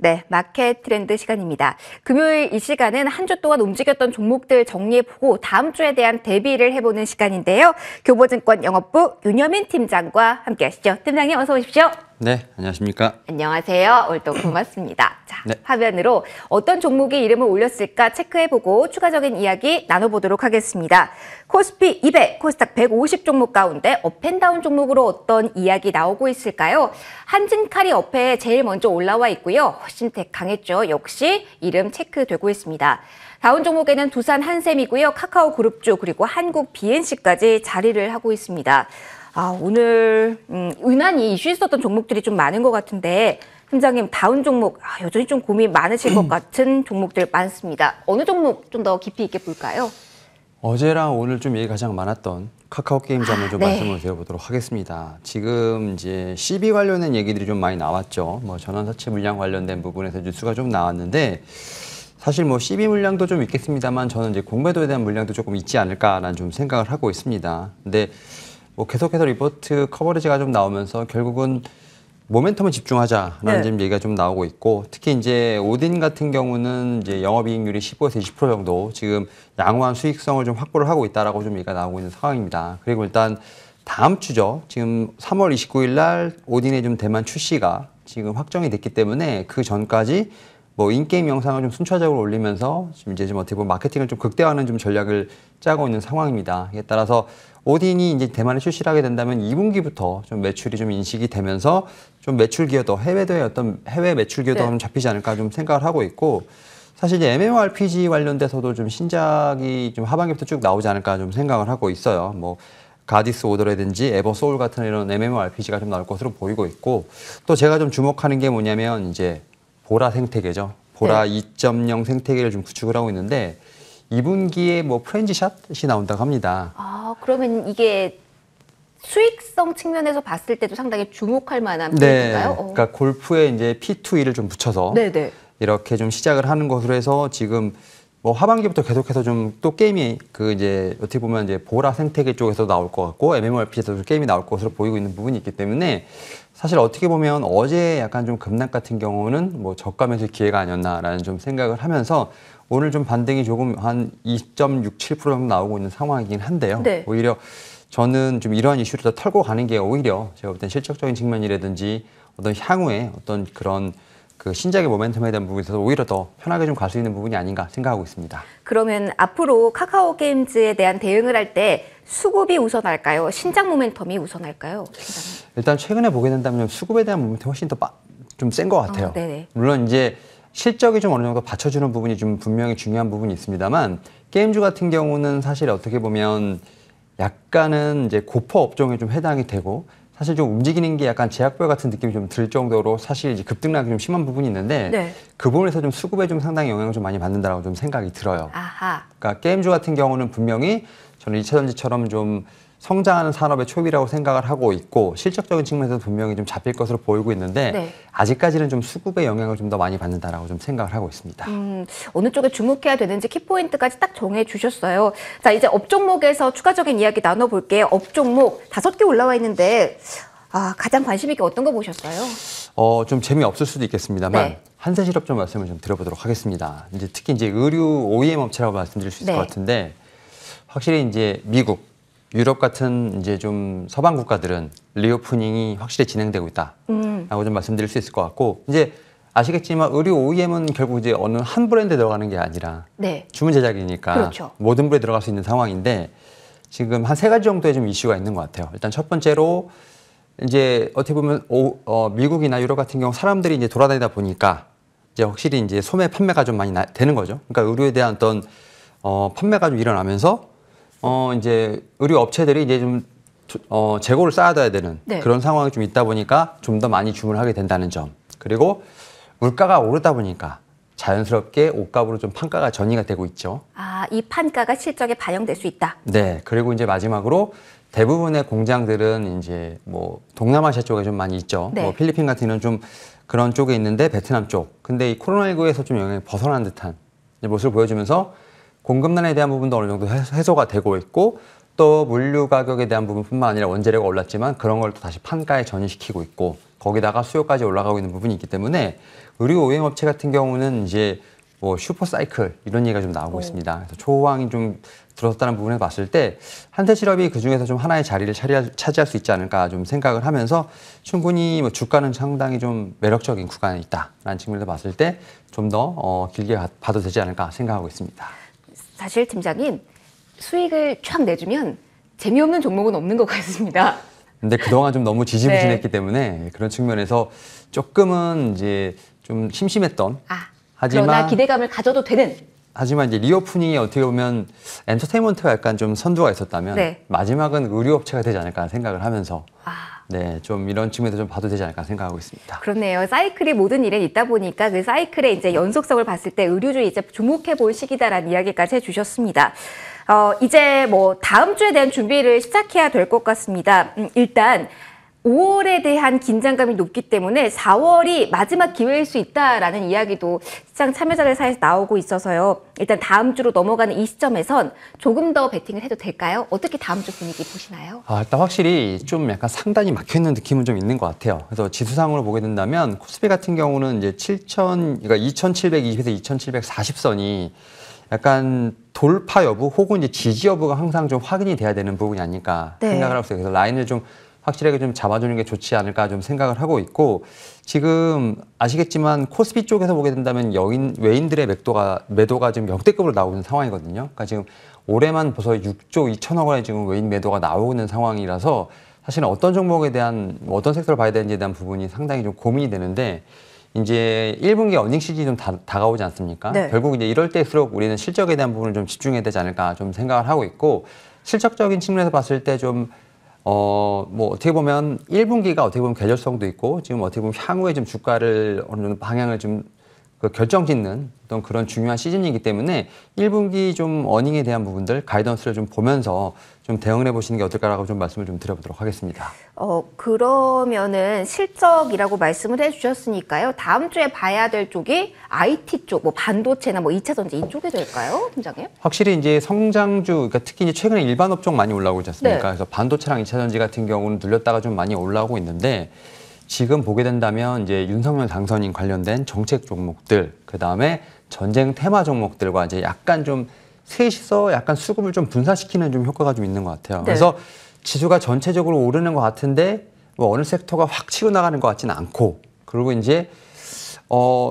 네, 마켓 트렌드 시간입니다. 금요일 이 시간은 한 주 동안 움직였던 종목들 정리해보고 다음 주에 대한 대비를 해보는 시간인데요. 교보증권 영업부 윤여민 팀장과 함께하시죠. 팀장님 어서 오십시오. 네, 안녕하십니까. 안녕하세요. 오늘도 고맙습니다. 자, 네. 화면으로 어떤 종목이 이름을 올렸을까 체크해보고 추가적인 이야기 나눠보도록 하겠습니다. 코스피 200, 코스닥 150 종목 가운데 업앤다운 종목으로 어떤 이야기 나오고 있을까요? 한진칼이 업에 제일 먼저 올라와 있고요. 신텍 강했죠. 역시 이름 체크되고 있습니다. 다운 종목에는 두산 한샘이고요. 카카오그룹주 그리고 한국 BNC까지 자리를 하고 있습니다. 오늘 유난히 이슈 있었던 종목들이 좀 많은 것 같은데 팀장님 다운 종목 여전히 좀 고민 많으실 것 같은 종목들 많습니다. 어느 종목 좀 더 깊이 있게 볼까요? 어제랑 오늘 좀 얘기 가장 많았던 카카오 게임즈 한번 좀 네. 말씀을 드려보도록 하겠습니다. 지금 이제 CB 관련된 얘기들이 좀 많이 나왔죠. 뭐 전환사채 물량 관련된 부분에서 뉴스가 좀 나왔는데 사실 뭐 CB 물량도 좀 있겠습니다만 저는 이제 공매도에 대한 물량도 조금 있지 않을까라는 좀 생각을 하고 있습니다. 근데 뭐 계속해서 리포트 커버리지가 좀 나오면서 결국은 모멘텀에 집중하자라는 지금 얘기가 좀 나오고 있고 특히 이제 오딘 같은 경우는 이제 영업이익률이 15에서 20% 정도 지금 양호한 수익성을 좀 확보를 하고 있다라고 좀 얘기가 나오고 있는 상황입니다. 그리고 일단 다음 주죠. 지금 3월 29일 날 오딘의 좀 대만 출시가 지금 확정이 됐기 때문에 그 전까지 뭐 인게임 영상을 좀 순차적으로 올리면서 지금 이제 좀 어떻게 보면 마케팅을 좀 극대화하는 좀 전략을 짜고 있는 상황입니다. 이에 따라서 오딘이 이제 대만에 출시를 하게 된다면 2분기부터 좀 매출이 좀 인식이 되면서 좀 매출 기여도 해외도의 어떤 해외 매출 기여도가 좀 잡히지 않을까 좀 생각을 하고 있고 사실 이제 MMORPG 관련돼서도 좀 신작이 좀 하반기부터 쭉 나오지 않을까 좀 생각을 하고 있어요. 뭐 가디스 오더라든지 에버 소울 같은 이런 MMORPG가 좀 나올 것으로 보이고 있고 또 제가 좀 주목하는 게 뭐냐면 이제 보라 생태계죠. 보라 2.0 생태계를 좀 구축을 하고 있는데 2분기에 뭐 프렌즈샷이 나온다고 합니다. 그러면 이게 수익성 측면에서 봤을 때도 상당히 주목할 만한 포인트인가요? 그러니까 골프에 이제 P2E를 좀 붙여서 이렇게 좀 시작을 하는 것으로 해서 지금 뭐 하반기부터 계속해서 좀 또 게임이 그 이제 어떻게 보면 이제 보라 생태계 쪽에서 나올 것 같고 MMORPG에서도 게임이 나올 것으로 보이고 있는 부분이 있기 때문에 사실 어떻게 보면 어제 약간 좀 급락 같은 경우는 뭐 저가 매수 기회가 아니었나라는 좀 생각을 하면서 오늘 좀 반등이 조금 한 2.67% 정도 나오고 있는 상황이긴 한데요. 오히려 저는 좀 이러한 이슈를 더 털고 가는 게 오히려 제가 볼 땐 실적적인 측면이라든지 어떤 향후에 어떤 그런 그 신작의 모멘텀에 대한 부분에 있어서 오히려 더 편하게 좀 갈 수 있는 부분이 아닌가 생각하고 있습니다. 그러면 앞으로 카카오 게임즈에 대한 대응을 할 때 수급이 우선할까요? 신작 모멘텀이 우선할까요? 일단 최근에 보게 된다면 수급에 대한 모멘텀이 훨씬 더 좀 센 것 같아요. 물론 이제 실적이 좀 어느 정도 받쳐주는 부분이 좀 분명히 중요한 부분이 있습니다만 게임주 같은 경우는 사실 어떻게 보면 약간은 이제 고퍼 업종에 좀 해당이 되고 사실 좀 움직이는 게 약간 제약별 같은 느낌이 좀 들 정도로 사실 이제 급등락이 좀 심한 부분이 있는데 그 부분에서 좀 수급에 좀 상당히 영향을 좀 많이 받는다라고 좀 생각이 들어요. 그러니까 게임주 같은 경우는 분명히 저는 2차전지처럼 좀 성장하는 산업의 초입이라고 생각을 하고 있고 실적적인 측면에서 분명히 좀 잡힐 것으로 보이고 있는데 아직까지는 좀 수급의 영향을 좀 더 많이 받는다라고 좀 생각을 하고 있습니다. 어느 쪽에 주목해야 되는지 키포인트까지 딱 정해 주셨어요. 자, 이제 업종목에서 추가적인 이야기 나눠볼게요. 업종목 5개 올라와 있는데 가장 관심 있게 어떤 거 보셨어요? 좀 재미없을 수도 있겠습니다만 한세실업 좀 말씀을 좀 드려보도록 하겠습니다. 이제 특히 이제 의류 OEM 업체라고 말씀드릴 수 있을 것 같은데 확실히 이제 미국 유럽 같은 이제 좀 서방 국가들은 리오프닝이 확실히 진행되고 있다라고 좀 말씀드릴 수 있을 것 같고 이제 아시겠지만 의류 OEM은 결국 이제 어느 한 브랜드에 들어가는 게 아니라 주문 제작이니까 모든 브랜드에 들어갈 수 있는 상황인데 지금 한 3가지 정도의 좀 이슈가 있는 것 같아요. 일단 첫 번째로 이제 어떻게 보면 미국이나 유럽 같은 경우 사람들이 이제 돌아다니다 보니까 이제 확실히 이제 소매 판매가 좀 많이 되는 거죠. 그러니까 의류에 대한 어떤 판매가 좀 일어나면서 이제 의류 업체들이 이제 좀 재고를 쌓아둬야 되는 그런 상황이 좀 있다 보니까 좀 더 많이 주문을 하게 된다는 점. 그리고 물가가 오르다 보니까 자연스럽게 옷값으로 좀 판가가 전이가 되고 있죠. 이 판가가 실적에 반영될 수 있다. 네. 그리고 이제 마지막으로 대부분의 공장들은 이제 뭐 동남아시아 쪽에 좀 많이 있죠. 뭐 필리핀 같은 경우는 좀 그런 쪽에 있는데 베트남 쪽. 근데 이 코로나19에서 좀 영향이 벗어난 듯한 모습을 보여주면서 공급난에 대한 부분도 어느 정도 해소가 되고 있고 또 물류 가격에 대한 부분뿐만 아니라 원재료가 올랐지만 그런 걸 또 다시 판가에 전이시키고 있고 거기다가 수요까지 올라가고 있는 부분이 있기 때문에 의류 OEM 업체 같은 경우는 이제 뭐 슈퍼사이클 이런 얘기가 좀 나오고 있습니다. 그래서 초호황이 좀 들어섰다는 부분에서 봤을 때 한태실업이 그 중에서 좀 하나의 자리를 차지할 수 있지 않을까 좀 생각을 하면서 충분히 뭐 주가는 상당히 좀 매력적인 구간에 있다라는 측면에서 봤을 때 좀 더 길게 봐도 되지 않을까 생각하고 있습니다. 사실 팀장님 수익을 쫙 내주면 재미없는 종목은 없는 것 같습니다. 근데 그동안 좀 너무 지지부진했기 때문에 그런 측면에서 조금은 이제 좀 심심했던 그러나 기대감을 가져도 되는. 하지만 이제 리오프닝이 어떻게 보면 엔터테인먼트가 약간 좀 선두가 있었다면 마지막은 의류업체가 되지 않을까 생각을 하면서 네, 좀 이런 측면에서 좀 봐도 되지 않을까 생각하고 있습니다. 그렇네요. 사이클이 모든 일에 있다 보니까 그 사이클의 이제 연속성을 봤을 때 의류주 이제 주목해 볼 시기다라는 이야기까지 해주셨습니다. 이제 뭐 다음 주에 대한 준비를 시작해야 될 것 같습니다. 일단 5월에 대한 긴장감이 높기 때문에 4월이 마지막 기회일 수 있다라는 이야기도 시장 참여자들 사이에서 나오고 있어서요. 일단 다음 주로 넘어가는 이 시점에선 조금 더 베팅을 해도 될까요? 어떻게 다음 주 분위기 보시나요? 일단 확실히 좀 약간 상단이 막혀있는 느낌은 좀 있는 것 같아요. 그래서 지수상으로 보게 된다면 코스피 같은 경우는 이제 2,720에서 2,740선이 약간 돌파 여부 혹은 이제 지지 여부가 항상 좀 확인이 돼야 되는 부분이 아닐까 생각을 하고 있어요. 그래서 라인을 좀 확실하게 좀 잡아주는 게 좋지 않을까 좀 생각을 하고 있고 지금 아시겠지만 코스피 쪽에서 보게 된다면 외인들의 매도가 지금 역대급으로 나오고 있는 상황이거든요. 그러니까 지금 올해만 벌써 6조 2천억 원의 지금 외인 매도가 나오고 있는 상황이라서 사실은 어떤 종목에 대한 어떤 섹터를 봐야 되는지에 대한 부분이 상당히 좀 고민이 되는데 이제 1분기 어닝 시즌이 좀 다가오지 않습니까? 결국 이제 이럴 때일수록 우리는 실적에 대한 부분을 좀 집중해야 되지 않을까 좀 생각을 하고 있고 실적적인 측면에서 봤을 때 좀 뭐 어떻게 보면 1분기가 어떻게 보면 계절성도 있고 지금 어떻게 보면 향후에 좀 주가를 어느 정도 방향을 좀 결정짓는 어떤 그런 중요한 시즌이기 때문에 1분기 좀 어닝에 대한 부분들 가이던스를 좀 보면서 좀 대응을 해보시는 게 어떨까라고 좀 말씀을 좀 드려보도록 하겠습니다. 그러면은 실적이라고 말씀을 해주셨으니까요. 다음 주에 봐야 될 쪽이 IT 쪽, 뭐 반도체나 뭐 2차 전지 이쪽이 될까요, 팀장님? 확실히 이제 성장주, 그러니까 특히 이제 최근에 일반 업종 많이 올라오고 있지 않습니까? 그래서 반도체랑 2차 전지 같은 경우는 눌렸다가 좀 많이 올라오고 있는데. 지금 보게 된다면 이제 윤석열 당선인 관련된 정책 종목들, 그 다음에 전쟁 테마 종목들과 이제 약간 좀 셋이서 약간 수급을 좀 분산시키는 좀 효과가 좀 있는 것 같아요. 그래서 지수가 전체적으로 오르는 것 같은데 뭐 어느 섹터가 확 치고 나가는 것 같지는 않고 그리고 이제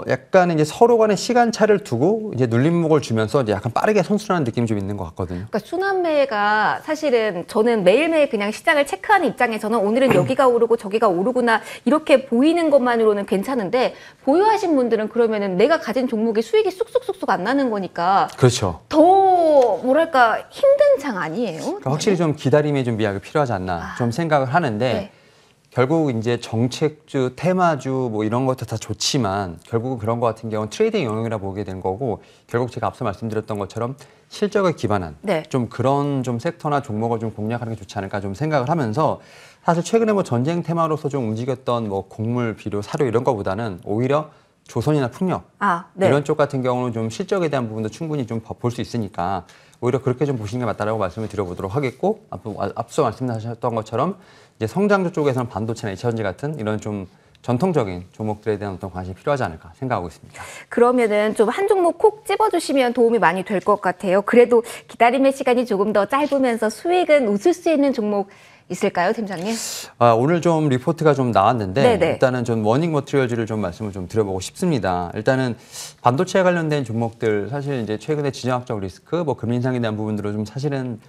약간 이제 서로 간의 시간차를 두고 이제 눌림목을 주면서 이제 약간 빠르게 선순환하는 느낌이 좀 있는 것 같거든요. 그러니까 순환매가 사실은 저는 매일매일 그냥 시장을 체크하는 입장에서는 오늘은 여기가 오르고 저기가 오르구나 이렇게 보이는 것만으로는 괜찮은데 보유하신 분들은 그러면은 내가 가진 종목이 수익이 쑥쑥쑥쑥 안 나는 거니까 그렇죠. 더 뭐랄까 힘든 장 아니에요? 그러니까 확실히 좀 기다림의 좀 미학이 필요하지 않나 좀 생각을 하는데 결국 이제 정책주, 테마주 뭐 이런 것도 다 좋지만 결국은 그런 것 같은 경우는 트레이딩 영역이라 보게 되는 거고 결국 제가 앞서 말씀드렸던 것처럼 실적에 기반한 좀 그런 좀 섹터나 종목을 좀 공략하는 게 좋지 않을까 좀 생각을 하면서 사실 최근에 뭐 전쟁 테마로서 좀 움직였던 뭐 곡물, 비료, 사료 이런 거보다는 오히려 조선이나 풍력 이런 쪽 같은 경우는 좀 실적에 대한 부분도 충분히 좀 볼 수 있으니까 오히려 그렇게 좀 보시는 게 맞다라고 말씀을 드려보도록 하겠고 앞서 말씀하셨던 것처럼 이제 성장주 쪽에서는 반도체나 2차 전지 같은 이런 좀 전통적인 종목들에 대한 어떤 관심이 필요하지 않을까 생각하고 있습니다. 그러면은 좀 한 종목 콕 집어주시면 도움이 많이 될 것 같아요. 그래도 기다림의 시간이 조금 더 짧으면서 수익은 웃을 수 있는 종목 있을까요, 팀장님? 오늘 좀 리포트가 좀 나왔는데 일단은 좀 워닝 머티리얼즈를 좀 말씀을 좀 드려보고 싶습니다. 일단은 반도체에 관련된 종목들 사실 이제 최근에 지정학적 리스크, 뭐 금리 인상에 대한 부분들로 좀 사실은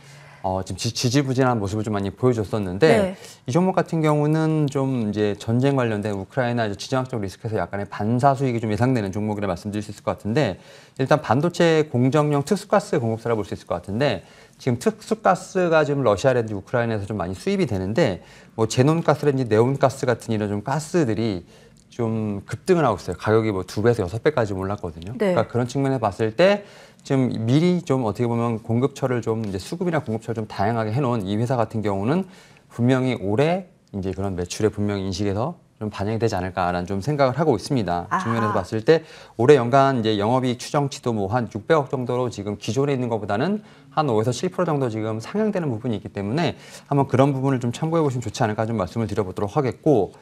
지금 지지부진한 모습을 좀 많이 보여줬었는데 이 종목 같은 경우는 좀 이제 전쟁 관련된 우크라이나 지정학적 리스크에서 약간의 반사 수익이 좀 예상되는 종목이라 말씀드릴 수 있을 것 같은데 일단 반도체 공정용 특수가스 공급사라 볼 수 있을 것 같은데 지금 특수가스가 지금 러시아라든지 우크라이나에서 좀 많이 수입이 되는데 뭐 제논가스라든지 네온가스 같은 이런 좀 가스들이 좀 급등을 하고 있어요. 가격이 뭐 2배에서 6배까지 올랐거든요. 그러니까 그런 측면에서 봤을 때 지금 미리 좀 어떻게 보면 공급처를 좀 이제 수급이나 공급처를 좀 다양하게 해놓은 이 회사 같은 경우는 분명히 올해 이제 그런 매출에 분명히 인식해서 좀 반영이 되지 않을까라는 좀 생각을 하고 있습니다. 아하. 측면에서 봤을 때 올해 연간 이제 영업이익 추정치도 뭐 한 600억 정도로 지금 기존에 있는 것보다는 한 5에서 7% 정도 지금 상향되는 부분이 있기 때문에 한번 그런 부분을 좀 참고해 보시면 좋지 않을까 좀 말씀을 드려보도록 하겠고,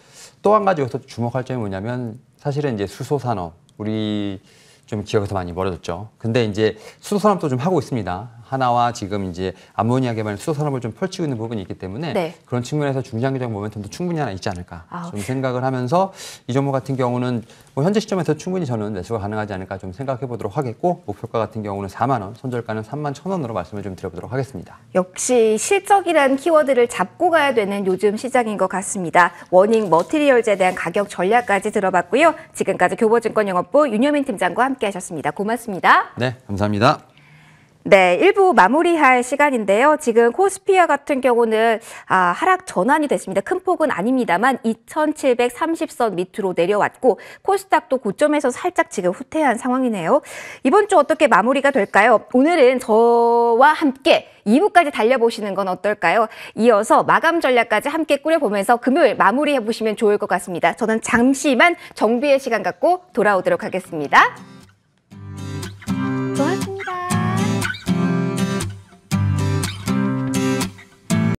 또 한 가지 여기서 주목할 점이 뭐냐면 사실은 이제 수소 산업 우리 좀 기억에서 많이 멀어졌죠. 근데 이제 수소 산업도 좀 하고 있습니다. 하나와 지금 이제 암모니아 개발 수소 산업을 좀 펼치고 있는 부분이 있기 때문에 네. 그런 측면에서 중장기적 모멘텀도 충분히 하나 있지 않을까 아, 좀 생각을 하면서 이 종목 같은 경우는 뭐 현재 시점에서 충분히 저는 매수가 가능하지 않을까 좀 생각해 보도록 하겠고, 목표가 같은 경우는 4만 원, 손절가는 3만 1,000원으로 말씀을 좀 드려보도록 하겠습니다. 역시 실적이란 키워드를 잡고 가야 되는 요즘 시장인 것 같습니다. 워닝 머티리얼즈에 대한 가격 전략까지 들어봤고요. 지금까지 교보증권 영업부 윤여민 팀장과 함께하셨습니다. 고맙습니다. 네, 감사합니다. 네, 1부 마무리할 시간인데요. 지금 코스피와 같은 경우는 하락 전환이 됐습니다. 큰 폭은 아닙니다만 2,730선 밑으로 내려왔고, 코스닥도 고점에서 살짝 지금 후퇴한 상황이네요. 이번 주 어떻게 마무리가 될까요? 오늘은 저와 함께 2부까지 달려보시는 건 어떨까요? 이어서 마감 전략까지 함께 꾸려보면서 금요일 마무리해보시면 좋을 것 같습니다. 저는 잠시만 정비의 시간 갖고 돌아오도록 하겠습니다.